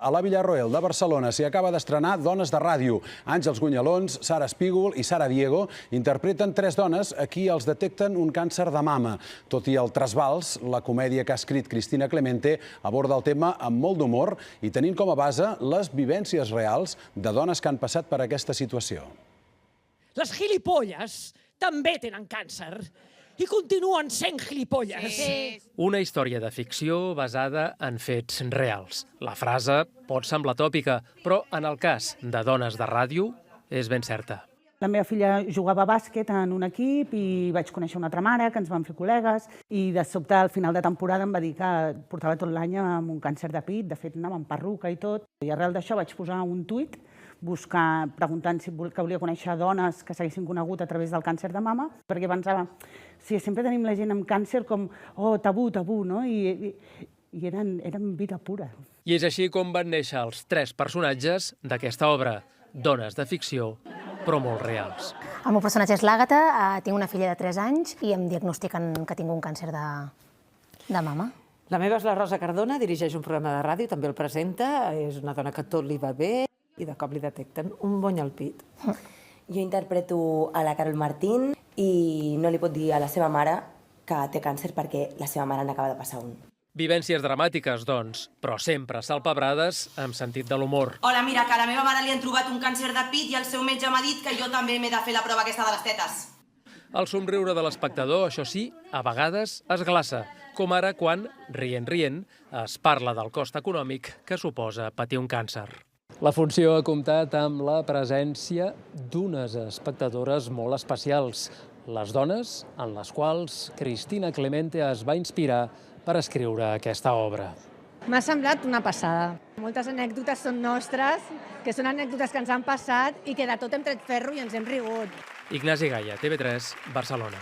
A la Villarroel de Barcelona s'hi acaba d'estrenar Dones de Ràdio. Àngels Gunyalons, Sara Espígol i Sara Diego interpreten tres dones a qui els detecten un càncer de mama. Tot i el trasbals, la comèdia que ha escrit Cristina Clemente aborda el tema amb molt d'humor i tenint com a base les vivències reals de dones que han passat per aquesta situació. Les gilipolles també tenen càncer i continuen sent gilipolles. Una història de ficció basada en fets reals. La frase pot semblar tòpica, però en el cas de Dones de Ràdio és ben certa. La meva filla jugava a bàsquet en un equip i vaig conèixer una altra mare, que ens vam fer col·legues, i de sobte al final de temporada em va dir que portava tot l'any amb un càncer de pit, de fet anava amb perruca i tot. I arrel d'això vaig posar un tuit preguntant si volia conèixer dones que s'haguessin conegut a través del càncer de mama, perquè pensava, sí, sempre tenim la gent amb càncer com, oh, tabú, no? I eren vida pura. I és així com van néixer els tres personatges d'aquesta obra, dones de ficció, però molt reals. El meu personatge és l'Àgata, tinc una filla de 3 anys i em diagnostiquen que tinc un càncer de mama. La meva és la Rosa Cardona, dirigeix un programa de ràdio, també el presenta, és una dona que tot li va bé i de cop li detecten un bony al pit. Jo interpreto a la Carol Martín i no li pot dir a la seva mare que té càncer perquè la seva mare n'acaba de passar un. Vivències dramàtiques, doncs, però sempre salpebrades amb sentit de l'humor. Hola, mira, que a la meva mare li han trobat un càncer de pit i el seu metge m'ha dit que jo també m'he de fer la prova aquesta de les tetes. El somriure de l'espectador, això sí, a vegades es glaça, com ara quan, rient, es parla del cost econòmic que suposa patir un càncer. La funció ha comptat amb la presència d'unes espectadores molt especials, les dones en les quals Cristina Clemente es va inspirar per escriure aquesta obra. M'ha semblat una passada. Moltes anècdotes són nostres, que són anècdotes que ens han passat i que de tot hem tret ferro i ens hem rigut. Ignasi Gaia, TV3, Barcelona.